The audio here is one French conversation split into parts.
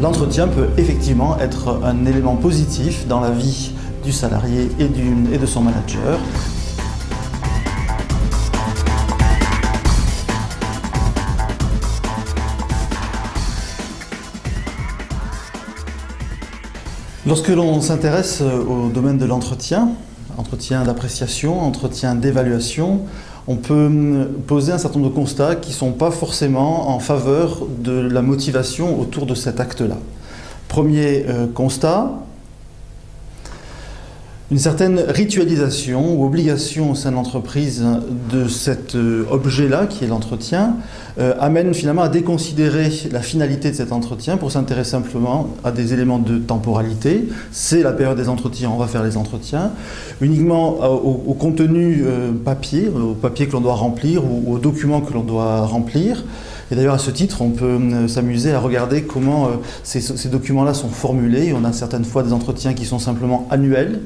L'entretien peut effectivement être un élément positif dans la vie du salarié et de son manager. Lorsque l'on s'intéresse au domaine de l'entretien, entretien d'appréciation, entretien d'évaluation, on peut poser un certain nombre de constats qui ne sont pas forcément en faveur de la motivation autour de cet acte-là. Premier constat, une certaine ritualisation ou obligation au sein de l'entreprise de cet objet-là, qui est l'entretien, amène finalement à déconsidérer la finalité de cet entretien pour s'intéresser simplement à des éléments de temporalité. C'est la période des entretiens, on va faire les entretiens. Uniquement au contenu papier, au papier que l'on doit remplir ou aux documents que l'on doit remplir. Et d'ailleurs, à ce titre, on peut s'amuser à regarder comment ces documents-là sont formulés. On a certaines fois des entretiens qui sont simplement annuels.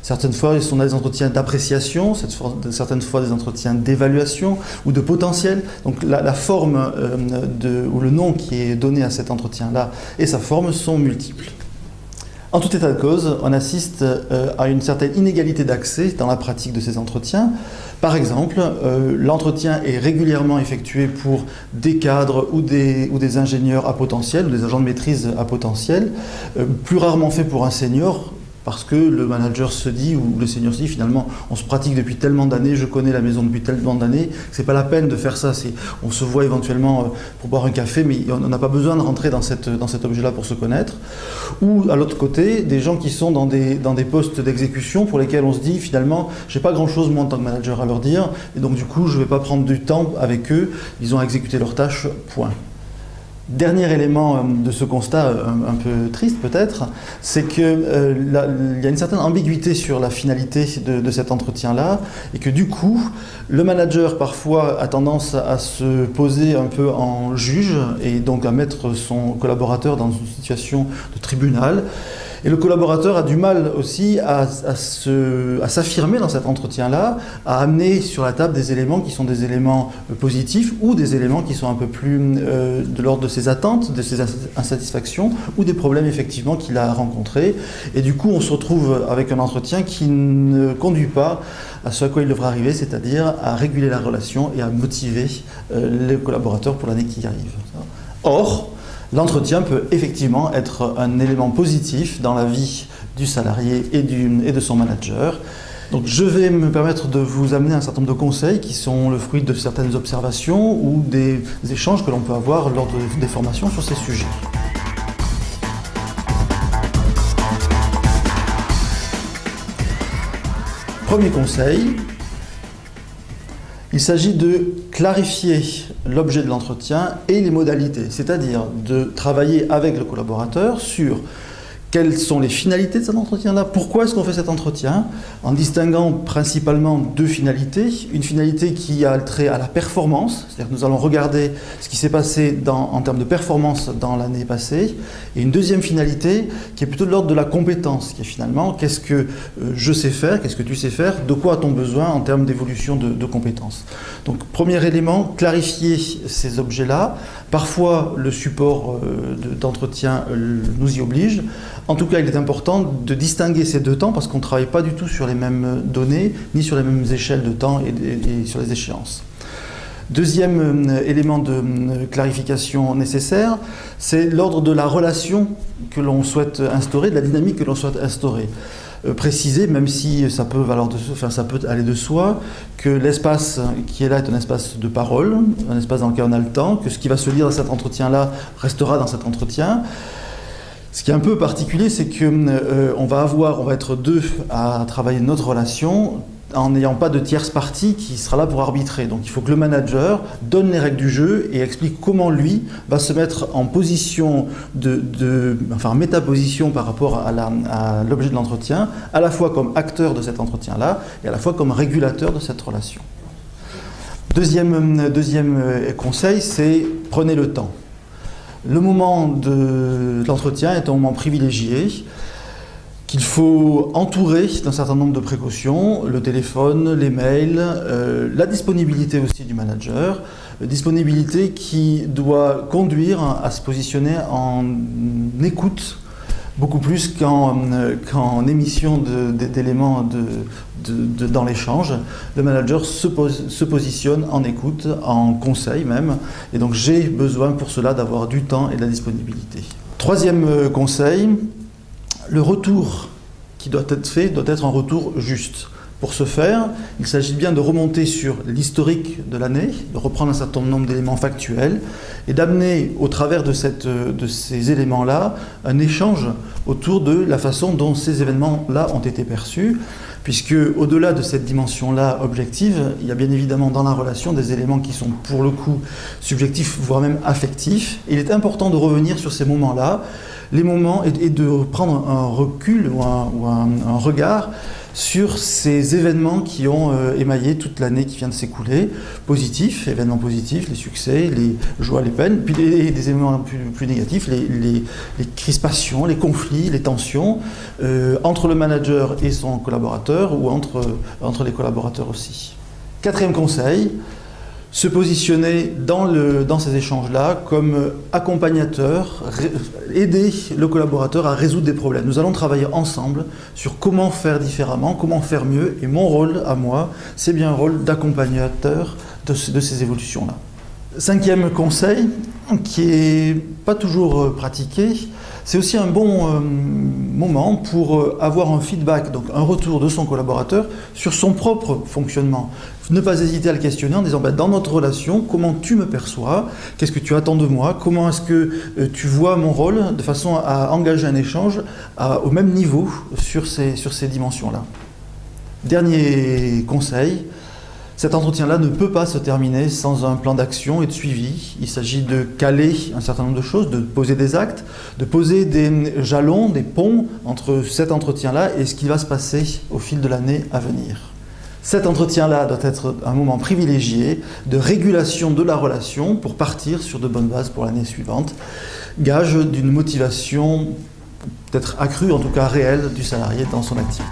Certaines fois, on a des entretiens d'appréciation, certaines fois des entretiens d'évaluation ou de potentiel. Donc la forme ou le nom qui est donné à cet entretien-là et sa forme sont multiples. En tout état de cause, on assiste à une certaine inégalité d'accès dans la pratique de ces entretiens. Par exemple, l'entretien est régulièrement effectué pour des cadres ou des ingénieurs à potentiel, ou des agents de maîtrise à potentiel, plus rarement fait pour un senior, parce que le manager se dit, ou le senior se dit, finalement, on se pratique depuis tellement d'années, je connais la maison depuis tellement d'années, c'est pas la peine de faire ça. On se voit éventuellement pour boire un café, mais on n'a pas besoin de rentrer dans cet objet-là pour se connaître. Ou, à l'autre côté, des gens qui sont dans des postes d'exécution pour lesquels on se dit, finalement, j'ai pas grand-chose, moi, en tant que manager, à leur dire, et donc, du coup, je vais pas prendre du temps avec eux, ils ont à exécuter leurs tâches, point. Dernier élément de ce constat, un peu triste peut-être, c'est qu'il y a une certaine ambiguïté sur la finalité de cet entretien-là, et que du coup, le manager parfois a tendance à se poser un peu en juge, et donc à mettre son collaborateur dans une situation de tribunal. Et le collaborateur a du mal aussi à s'affirmer dans cet entretien-là, à amener sur la table des éléments qui sont des éléments positifs ou des éléments qui sont un peu plus de l'ordre de ses attentes, de ses insatisfactions ou des problèmes effectivement qu'il a rencontrés. Et du coup, on se retrouve avec un entretien qui ne conduit pas à ce à quoi il devrait arriver, c'est-à-dire à réguler la relation et à motiver les collaborateurs pour l'année qui arrive. Or, l'entretien peut effectivement être un élément positif dans la vie du salarié et de son manager. Donc je vais me permettre de vous amener un certain nombre de conseils qui sont le fruit de certaines observations ou des échanges que l'on peut avoir lors des formations sur ces sujets. Premier conseil, il s'agit de clarifier l'objet de l'entretien et les modalités, c'est-à-dire de travailler avec le collaborateur sur quelles sont les finalités de cet entretien-là, pourquoi est-ce qu'on fait cet entretien, en distinguant principalement deux finalités. Une finalité qui a trait à la performance, c'est-à-dire que nous allons regarder ce qui s'est passé en termes de performance dans l'année passée, et une deuxième finalité qui est plutôt de l'ordre de la compétence, qui est finalement qu'est-ce que je sais faire, qu'est-ce que tu sais faire, de quoi a-t-on besoin en termes d'évolution de compétences. Donc premier élément, clarifier ces objets-là. Parfois le support d'entretien nous y oblige. En tout cas, il est important de distinguer ces deux temps parce qu'on ne travaille pas du tout sur les mêmes données, ni sur les mêmes échelles de temps et sur les échéances. Deuxième élément de clarification nécessaire, c'est l'ordre de la relation que l'on souhaite instaurer, de la dynamique que l'on souhaite instaurer. Préciser, même si ça peut aller de soi, que l'espace qui est là est un espace de parole, un espace dans lequel on a le temps, que ce qui va se dire dans cet entretien-là restera dans cet entretien. Ce qui est un peu particulier, c'est qu'on va être deux à travailler notre relation en n'ayant pas de tierce partie qui sera là pour arbitrer. Donc il faut que le manager donne les règles du jeu et explique comment lui va se mettre en position en métaposition par rapport à l'objet de l'entretien, à la fois comme acteur de cet entretien-là et à la fois comme régulateur de cette relation. Deuxième conseil, c'est prenez le temps. Le moment de l'entretien est un moment privilégié. qu'il faut entourer d'un certain nombre de précautions, le téléphone, les mails, la disponibilité aussi du manager, disponibilité qui doit conduire à se positionner en écoute beaucoup plus qu'en émission d'éléments dans l'échange. Le manager se positionne en écoute, en conseil même, et donc j'ai besoin pour cela d'avoir du temps et de la disponibilité. Troisième conseil, le retour qui doit être fait doit être un retour juste. Pour ce faire, il s'agit bien de remonter sur l'historique de l'année, de reprendre un certain nombre d'éléments factuels et d'amener au travers de ces éléments-là un échange autour de la façon dont ces événements-là ont été perçus, puisque au-delà de cette dimension-là objective, il y a bien évidemment dans la relation des éléments qui sont pour le coup subjectifs, voire même affectifs. Il est important de revenir sur ces moments-là, les moments, et de prendre un recul ou un regard sur ces événements qui ont émaillé toute l'année qui vient de s'écouler, positifs, événements positifs, les succès, les joies, les peines, puis des événements plus négatifs, les crispations, les conflits, les tensions, entre le manager et son collaborateur, ou entre les collaborateurs aussi. Quatrième conseil, se positionner dans ces échanges-là comme accompagnateur, aider le collaborateur à résoudre des problèmes. Nous allons travailler ensemble sur comment faire différemment, comment faire mieux, et mon rôle à moi, c'est bien un rôle d'accompagnateur de ces évolutions-là. Cinquième conseil, qui n'est pas toujours pratiqué, c'est aussi un bon moment pour avoir un feedback, donc un retour de son collaborateur sur son propre fonctionnement. Ne pas hésiter à le questionner en disant dans notre relation, comment tu me perçois, qu'est-ce que tu attends de moi, comment est-ce que tu vois mon rôle, de façon à engager un échange au même niveau sur ces dimensions-là. Dernier conseil, cet entretien-là ne peut pas se terminer sans un plan d'action et de suivi. Il s'agit de caler un certain nombre de choses, de poser des actes, de poser des jalons, des ponts entre cet entretien-là et ce qui va se passer au fil de l'année à venir. Cet entretien-là doit être un moment privilégié de régulation de la relation pour partir sur de bonnes bases pour l'année suivante, gage d'une motivation peut-être accrue, en tout cas réelle, du salarié dans son activité.